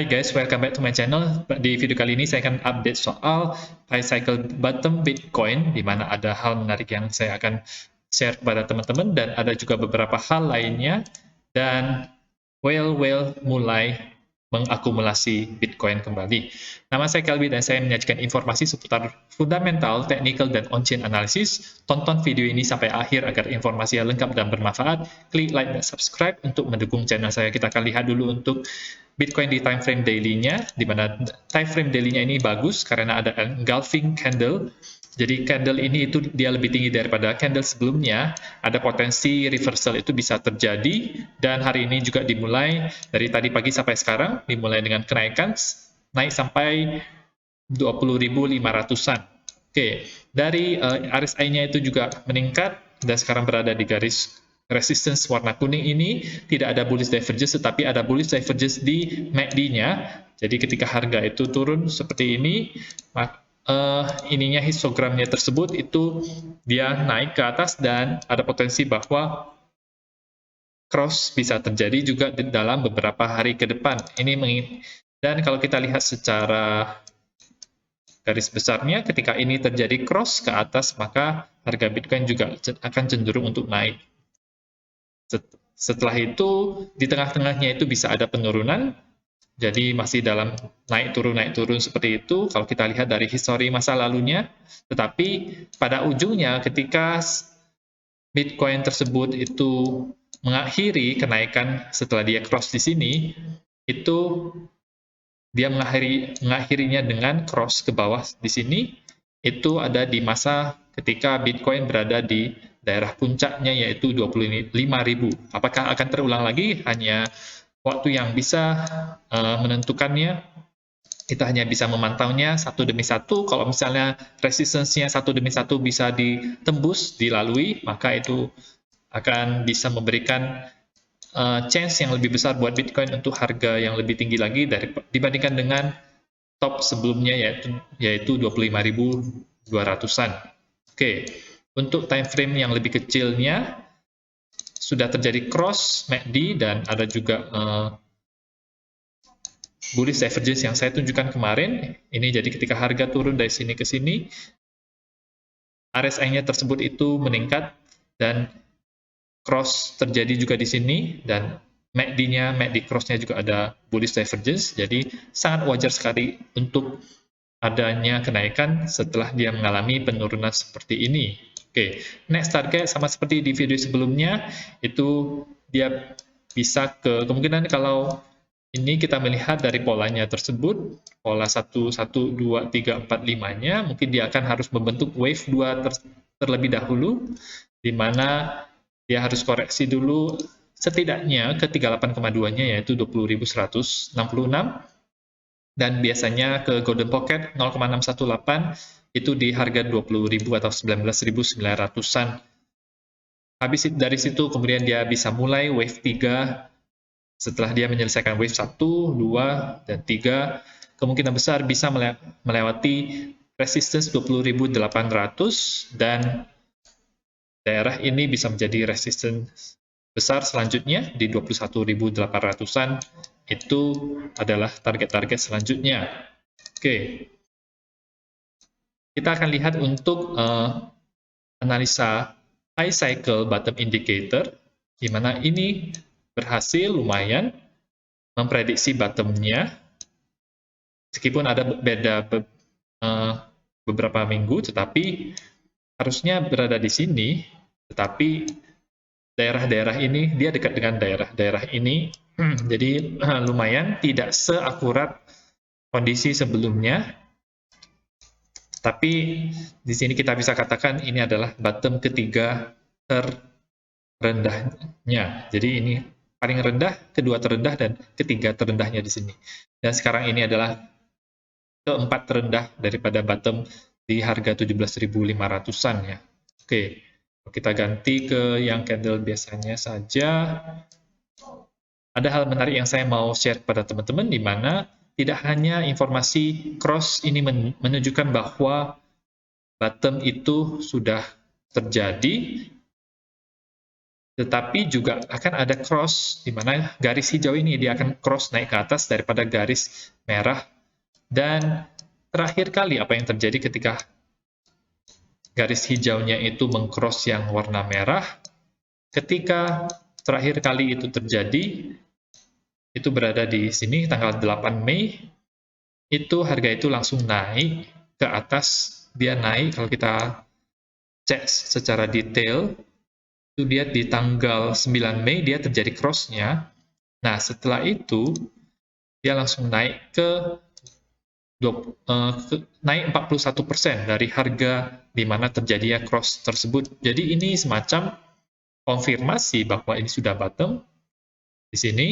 Hai guys, welcome back to my channel. Di video kali ini saya akan update soal price cycle bottom Bitcoin, di mana ada hal menarik yang saya akan share kepada teman-teman, dan ada juga beberapa hal lainnya. Dan whale mulai mengakumulasi Bitcoin kembali. Nama saya Kelby dan saya menyajikan informasi seputar fundamental, technical, dan on-chain analysis. Tonton video ini sampai akhir agar informasi yang lengkap dan bermanfaat. Klik like dan subscribe untuk mendukung channel saya. Kita akan lihat dulu untuk Bitcoin di time frame daily-nya, di mana time frame daily-nya ini bagus karena ada engulfing candle. Jadi candle ini itu dia lebih tinggi daripada candle sebelumnya, ada potensi reversal itu bisa terjadi, dan hari ini juga dimulai dari tadi pagi sampai sekarang, dimulai dengan kenaikan, naik sampai 20.500-an. Oke, dari RSI-nya itu juga meningkat, dan sekarang berada di garis resistance warna kuning ini. Tidak ada bullish divergence, tetapi ada bullish divergence di MACD-nya. Jadi ketika harga itu turun seperti ini, ininya histogramnya tersebut itu dia naik ke atas dan ada potensi bahwa cross bisa terjadi juga dalam beberapa hari ke depan. Dan kalau kita lihat secara garis besarnya, ketika ini terjadi cross ke atas, maka harga Bitcoin juga akan cenderung untuk naik. Setelah itu, di tengah-tengahnya itu bisa ada penurunan, jadi masih dalam naik turun seperti itu kalau kita lihat dari histori masa lalunya. Tetapi pada ujungnya ketika Bitcoin tersebut itu mengakhiri kenaikan setelah dia cross di sini, itu dia mengakhirinya dengan cross ke bawah di sini. Itu ada di masa ketika Bitcoin berada di daerah puncaknya, yaitu 25.000. Apakah akan terulang lagi? Hanya waktu yang bisa menentukannya. Kita hanya bisa memantaunya satu demi satu. Kalau misalnya resistance-nya satu demi satu bisa ditembus, dilalui, maka itu akan bisa memberikan chance yang lebih besar buat Bitcoin untuk harga yang lebih tinggi lagi dibandingkan dengan top sebelumnya, yaitu 25.200-an. Oke, untuk time frame yang lebih kecilnya, sudah terjadi cross MACD dan ada juga bullish divergence yang saya tunjukkan kemarin. Ini jadi ketika harga turun dari sini ke sini, RSI-nya tersebut itu meningkat dan cross terjadi juga di sini, dan MACD cross-nya juga ada bullish divergence. Jadi sangat wajar sekali untuk adanya kenaikan setelah dia mengalami penurunan seperti ini. Oke, next target sama seperti di video sebelumnya, itu dia bisa ke kemungkinan kalau ini kita melihat dari polanya tersebut, pola 1, 1, 2, 3, 4, 5-nya, mungkin dia akan harus membentuk wave 2 terlebih dahulu, di mana dia harus koreksi dulu setidaknya ke 38,2-nya, yaitu 20.166, dan biasanya ke golden pocket 0,618 itu di harga 20.000 atau 19.900-an. Habis dari situ kemudian dia bisa mulai wave 3. Setelah dia menyelesaikan wave 1, 2, dan 3, kemungkinan besar bisa melewati resistance 20.800, dan daerah ini bisa menjadi resistance besar selanjutnya di 21.800-an. Itu adalah target-target selanjutnya. Oke, kita akan lihat untuk analisa high cycle bottom indicator, di mana ini berhasil lumayan memprediksi bottomnya, meskipun ada beda beberapa minggu, tetapi harusnya berada di sini. Tetapi daerah-daerah ini dia dekat dengan daerah-daerah ini, jadi lumayan tidak seakurat kondisi sebelumnya. Tapi di sini kita bisa katakan ini adalah bottom ketiga terendahnya. Jadi ini paling rendah, kedua terendah, dan ketiga terendahnya di sini. Dan sekarang ini adalah keempat terendah daripada bottom di harga 17.500-an ya. Oke, kita ganti ke yang candle biasanya saja. Ada hal menarik yang saya mau share pada teman-teman, di mana tidak hanya informasi cross ini menunjukkan bahwa bottom itu sudah terjadi, tetapi juga akan ada cross di mana garis hijau ini dia akan cross naik ke atas daripada garis merah. Dan terakhir kali apa yang terjadi ketika garis hijaunya itu mengcross yang warna merah, ketika terakhir kali itu terjadi, itu berada di sini tanggal 8 Mei, itu harga itu langsung naik ke atas. Dia naik, kalau kita cek secara detail, itu dia di tanggal 9 Mei dia terjadi cross-nya. Nah, setelah itu dia langsung naik naik 41% dari harga di mana terjadinya cross tersebut. Jadi ini semacam konfirmasi bahwa ini sudah bottom di sini.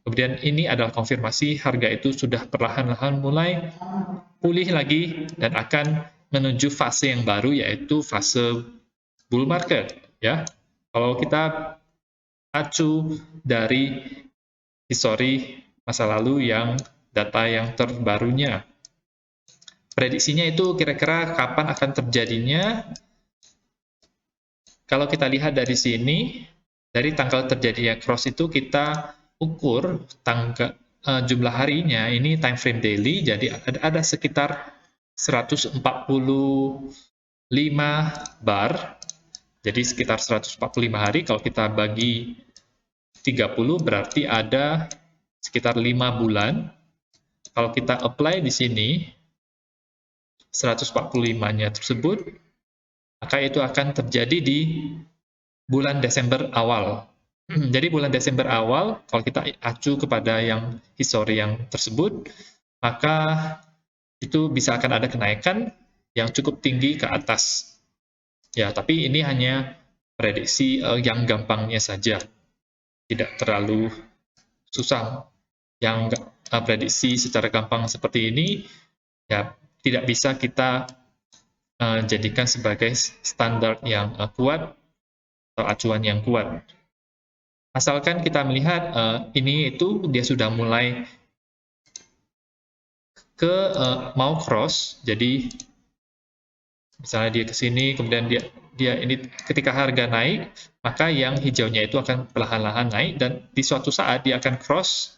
Kemudian ini adalah konfirmasi harga itu sudah perlahan-lahan mulai pulih lagi dan akan menuju fase yang baru, yaitu fase bull market. Ya, kalau kita acu dari histori masa lalu yang data yang terbarunya, prediksinya itu kira-kira kapan akan terjadinya. Kalau kita lihat dari sini, dari tanggal terjadinya cross itu kita ukur jumlah harinya, ini time frame daily, jadi ada sekitar 145 bar, jadi sekitar 145 hari. Kalau kita bagi 30 berarti ada sekitar 5 bulan. Kalau kita apply di sini 145-nya tersebut, maka itu akan terjadi di bulan Desember awal. Jadi bulan Desember awal, kalau kita acu kepada yang histori yang tersebut, maka itu bisa akan ada kenaikan yang cukup tinggi ke atas. Ya, tapi ini hanya prediksi yang gampangnya saja. Tidak terlalu susah. Yang prediksi secara gampang seperti ini, ya tidak bisa kita jadikan sebagai standar yang kuat atau acuan yang kuat. Asalkan kita melihat ini itu dia sudah mulai mau cross, jadi misalnya dia ke sini, kemudian dia ini ketika harga naik, maka yang hijaunya itu akan perlahan-lahan naik dan di suatu saat dia akan cross.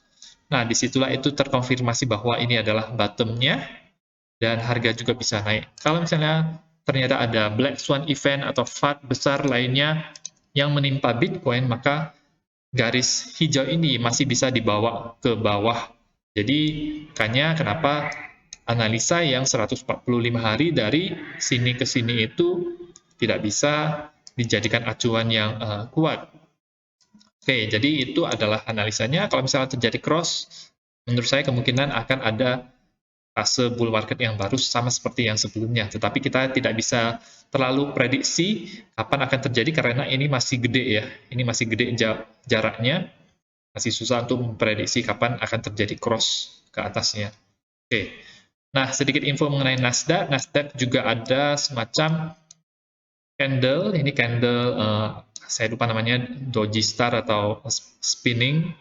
Nah, disitulah itu terkonfirmasi bahwa ini adalah bottom-nya dan harga juga bisa naik. Kalau misalnya ternyata ada black swan event atau FUD besar lainnya yang menimpa Bitcoin, maka garis hijau ini masih bisa dibawa ke bawah. Jadi, makanya kenapa analisa yang 145 hari dari sini ke sini itu tidak bisa dijadikan acuan yang kuat. Oke, jadi itu adalah analisanya. Kalau misalnya terjadi cross, menurut saya kemungkinan akan ada fase bull market yang baru sama seperti yang sebelumnya. Tetapi kita tidak bisa terlalu prediksi kapan akan terjadi karena ini masih gede ya. Ini masih gede jaraknya. Masih susah untuk memprediksi kapan akan terjadi cross ke atasnya. Oke. Nah, sedikit info mengenai Nasdaq. Nasdaq juga ada semacam candle. Ini candle, saya lupa namanya, doji star atau spinning.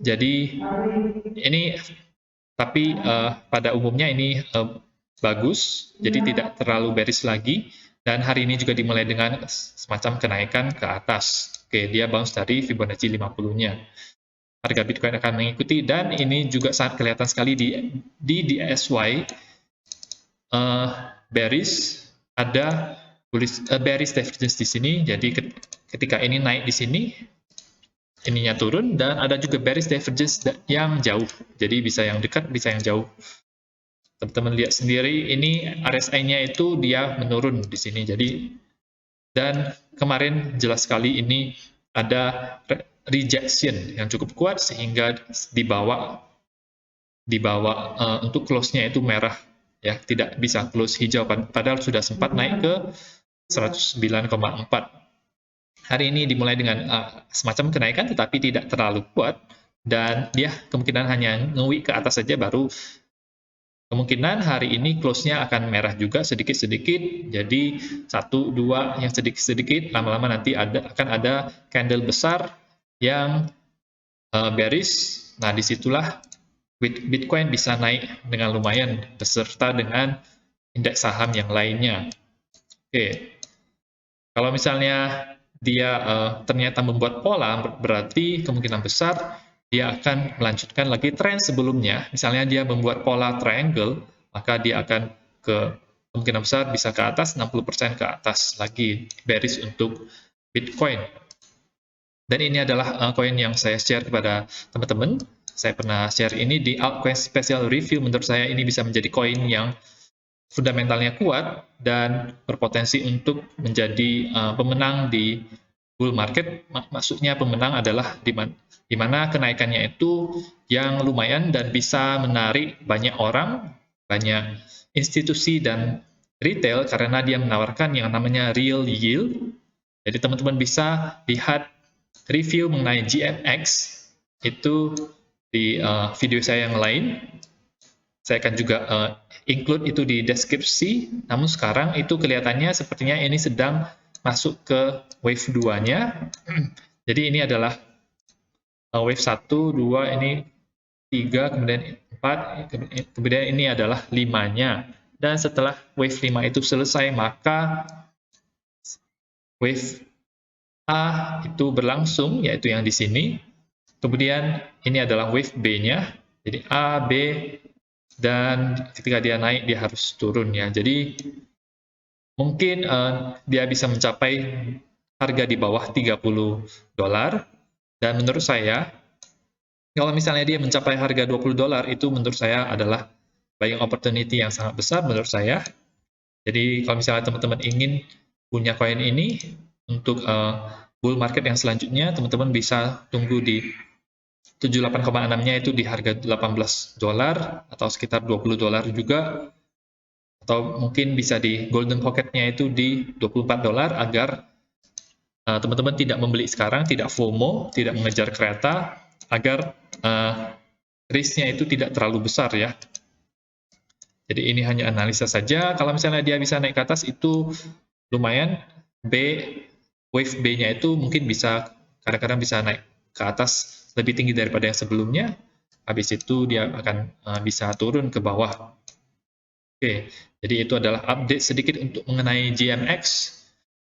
Jadi, ini tapi pada umumnya ini bagus, jadi tidak terlalu bearish lagi, dan hari ini juga dimulai dengan semacam kenaikan ke atas. Oke, dia bounce dari Fibonacci 50-nya. Harga Bitcoin akan mengikuti, dan ini juga sangat kelihatan sekali di DXY bearish, ada bearish divergence di sini, jadi ketika ini naik di sini, ininya turun, dan ada juga bearish divergence yang jauh, jadi bisa yang dekat, bisa yang jauh. Teman-teman lihat sendiri, ini RSI-nya itu dia menurun di sini, jadi dan kemarin jelas sekali ini ada rejection yang cukup kuat sehingga dibawa untuk close-nya itu merah, ya tidak bisa close hijau, padahal sudah sempat naik ke 109,4. Hari ini dimulai dengan semacam kenaikan tetapi tidak terlalu kuat, dan dia kemungkinan hanya nge-wick ke atas saja, baru kemungkinan hari ini close-nya akan merah juga sedikit-sedikit, jadi 1, 2 yang sedikit-sedikit, lama-lama nanti akan ada candle besar yang bearish. Nah, disitulah Bitcoin bisa naik dengan lumayan beserta dengan indeks saham yang lainnya. Oke. Kalau misalnya dia ternyata membuat pola, berarti kemungkinan besar dia akan melanjutkan lagi tren sebelumnya. Misalnya dia membuat pola triangle, maka dia akan kemungkinan besar bisa ke atas, 60% ke atas lagi bearish untuk Bitcoin. Dan ini adalah koin yang saya share kepada teman-teman. Saya pernah share ini di Altcoin Special Review. Menurut saya ini bisa menjadi koin yang fundamentalnya kuat dan berpotensi untuk menjadi pemenang di bull market. Maksudnya pemenang adalah di mana kenaikannya itu yang lumayan dan bisa menarik banyak orang, banyak institusi dan retail karena dia menawarkan yang namanya real yield. Jadi teman-teman bisa lihat review mengenai GMX itu di video saya yang lain. Saya akan juga include itu di deskripsi, namun sekarang itu kelihatannya sepertinya ini sedang masuk ke wave 2-nya. Jadi ini adalah wave 1, 2, ini 3, kemudian 4, kemudian ini adalah 5-nya. Dan setelah wave 5 itu selesai, maka wave A itu berlangsung, yaitu yang di sini. Kemudian ini adalah wave B-nya, jadi A, B, dan ketika dia naik dia harus turun ya. Jadi mungkin dia bisa mencapai harga di bawah $30 dan menurut saya kalau misalnya dia mencapai harga $20 itu menurut saya adalah buying opportunity yang sangat besar menurut saya. Jadi kalau misalnya teman-teman ingin punya koin ini untuk bull market yang selanjutnya, teman-teman bisa tunggu di 78,6-nya itu di harga $18 atau sekitar $20 juga, atau mungkin bisa di golden pocket-nya itu di $24 agar teman-teman tidak membeli sekarang, tidak FOMO, tidak mengejar kereta, agar risk-nya itu tidak terlalu besar ya. Jadi ini hanya analisa saja. Kalau misalnya dia bisa naik ke atas itu lumayan, wave B-nya itu mungkin bisa kadang-kadang bisa naik ke atas lebih tinggi daripada yang sebelumnya, habis itu dia akan bisa turun ke bawah. Oke, jadi itu adalah update sedikit untuk mengenai GMX.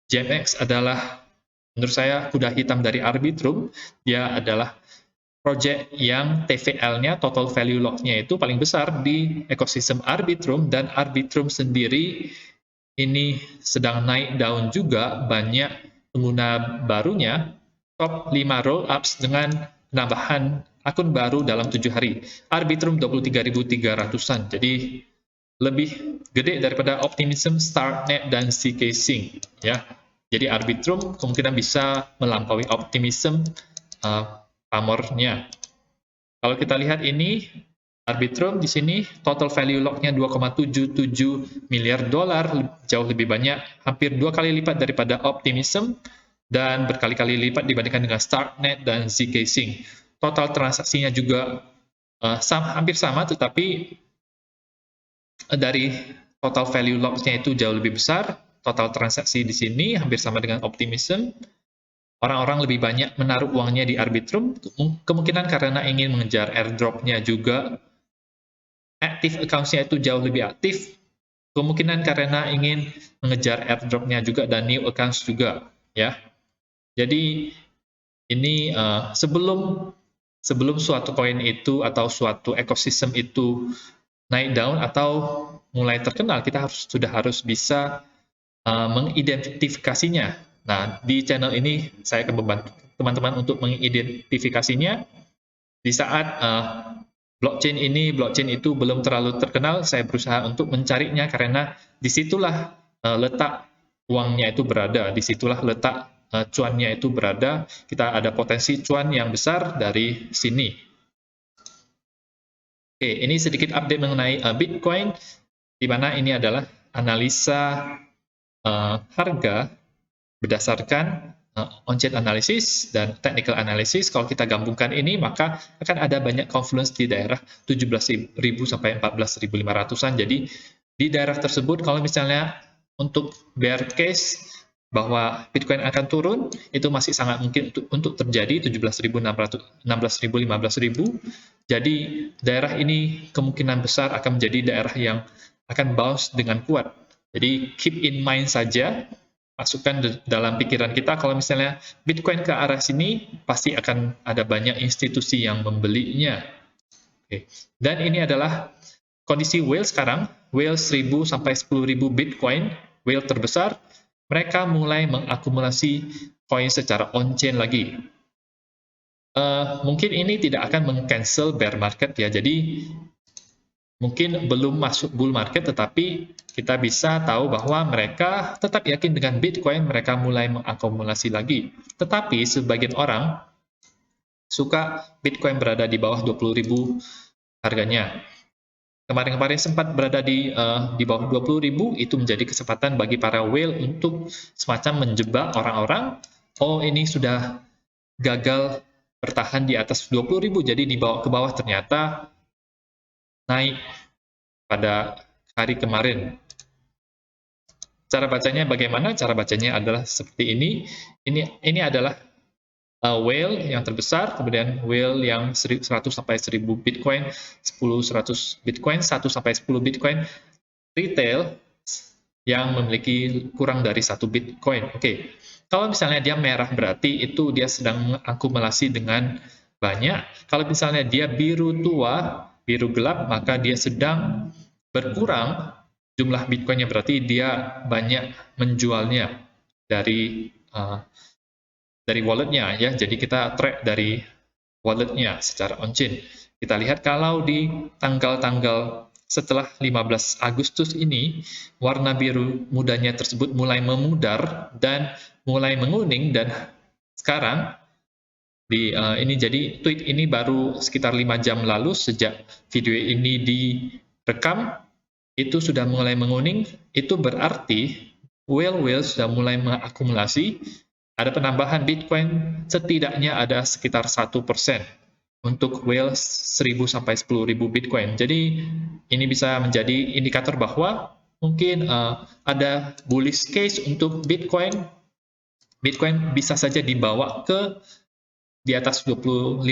GMX adalah menurut saya kuda hitam dari Arbitrum. Dia adalah project yang TVL-nya, total value lock-nya itu paling besar di ekosistem Arbitrum, dan Arbitrum sendiri ini sedang naik daun juga, banyak pengguna barunya, top 5 roll-ups dengan penambahan akun baru dalam 7 hari. Arbitrum 23.300-an, jadi lebih gede daripada Optimism, Startnet, dan ZK Sync. Ya. Jadi Arbitrum kemungkinan bisa melampaui Optimism pamornya. Kalau kita lihat ini, Arbitrum di sini total value lock-nya $2,77 miliar, jauh lebih banyak, hampir 2 kali lipat daripada Optimism dan berkali-kali lipat dibandingkan dengan Startnet dan ZK Sync. Total transaksinya juga hampir sama, tetapi dari total value lock-nya itu jauh lebih besar. Total transaksi di sini hampir sama dengan Optimism. Orang-orang lebih banyak menaruh uangnya di Arbitrum, kemungkinan karena ingin mengejar airdrop-nya juga. Active accounts-nya itu jauh lebih aktif, kemungkinan karena ingin mengejar airdrop-nya juga, dan new accounts juga ya. Jadi ini sebelum suatu koin itu atau suatu ekosistem itu naik daun atau mulai terkenal, kita sudah harus bisa mengidentifikasinya. Nah, di channel ini saya akan membantu teman-teman untuk mengidentifikasinya. Di saat blockchain itu belum terlalu terkenal, saya berusaha untuk mencarinya karena disitulah letak uangnya itu berada, disitulah letak cuannya itu berada. Kita ada potensi cuan yang besar dari sini. Oke, ini sedikit update mengenai Bitcoin, di mana ini adalah analisa harga berdasarkan on-chain analysis dan technical analysis. Kalau kita gabungkan ini, maka akan ada banyak confluence di daerah 17.000 sampai 14.500-an. Jadi di daerah tersebut, kalau misalnya untuk bear case bahwa Bitcoin akan turun, itu masih sangat mungkin untuk terjadi 17.600, 16.000, 15.000. Jadi daerah ini kemungkinan besar akan menjadi daerah yang akan bounce dengan kuat. Jadi keep in mind saja masukkan dalam pikiran kita kalau misalnya Bitcoin ke arah sini pasti akan ada banyak institusi yang membelinya. Oke. Dan ini adalah kondisi whale sekarang, whale 1000 sampai 10.000 Bitcoin, whale terbesar, mereka mulai mengakumulasi koin secara on-chain lagi. Mungkin ini tidak akan meng-cancel bear market ya, jadi mungkin belum masuk bull market, tetapi kita bisa tahu bahwa mereka tetap yakin dengan Bitcoin, mereka mulai mengakumulasi lagi. Tetapi sebagian orang suka Bitcoin berada di bawah 20.000 harganya. Kemarin-kemarin sempat berada di bawah 20.000, itu menjadi kesempatan bagi para whale untuk semacam menjebak orang-orang, oh ini sudah gagal bertahan di atas 20.000, jadi dibawa ke bawah, ternyata naik pada hari kemarin. Cara bacanya bagaimana? Cara bacanya adalah seperti ini. Ini adalah whale yang terbesar, kemudian whale yang 100 sampai 1000 Bitcoin, 10-100 Bitcoin, 1 sampai 10 Bitcoin, retail yang memiliki kurang dari 1 Bitcoin. Oke. Kalau misalnya dia merah berarti itu dia sedang mengakumulasi dengan banyak. Kalau misalnya dia biru tua, biru gelap, maka dia sedang berkurang jumlah Bitcoinnya, berarti dia banyak menjualnya dari walletnya ya. Jadi kita track dari walletnya secara on-chain. Kita lihat kalau di tanggal-tanggal setelah 15 Agustus ini, warna biru mudanya tersebut mulai memudar dan mulai menguning, dan sekarang ini jadi tweet ini baru sekitar 5 jam lalu sejak video ini direkam, itu sudah mulai menguning, itu berarti whale sudah mulai mengakumulasi, ada penambahan Bitcoin setidaknya ada sekitar 1% untuk whale 1000 sampai 10.000 Bitcoin. Jadi ini bisa menjadi indikator bahwa mungkin ada bullish case untuk Bitcoin. Bitcoin bisa saja dibawa ke di atas 25.000,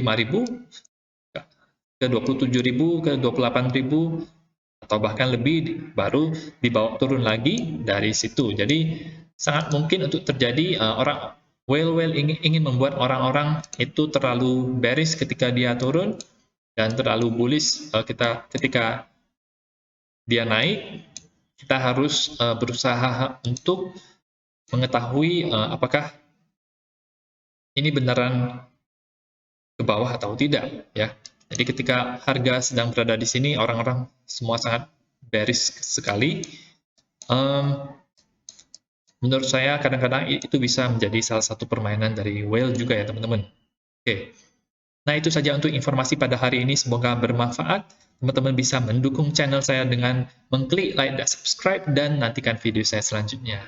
ke 27.000, ke 28.000, atau bahkan lebih, baru dibawa turun lagi dari situ. Jadi sangat mungkin untuk terjadi whale ingin membuat orang-orang itu terlalu bearish ketika dia turun dan terlalu bullish ketika dia naik. Kita harus berusaha untuk mengetahui apakah ini beneran ke bawah atau tidak ya. Jadi ketika harga sedang berada di sini, orang-orang semua sangat bearish sekali. Menurut saya kadang-kadang itu bisa menjadi salah satu permainan dari whale juga ya teman-teman. Oke. Nah itu saja untuk informasi pada hari ini, semoga bermanfaat. Teman-teman bisa mendukung channel saya dengan mengklik like dan subscribe, dan nantikan video saya selanjutnya.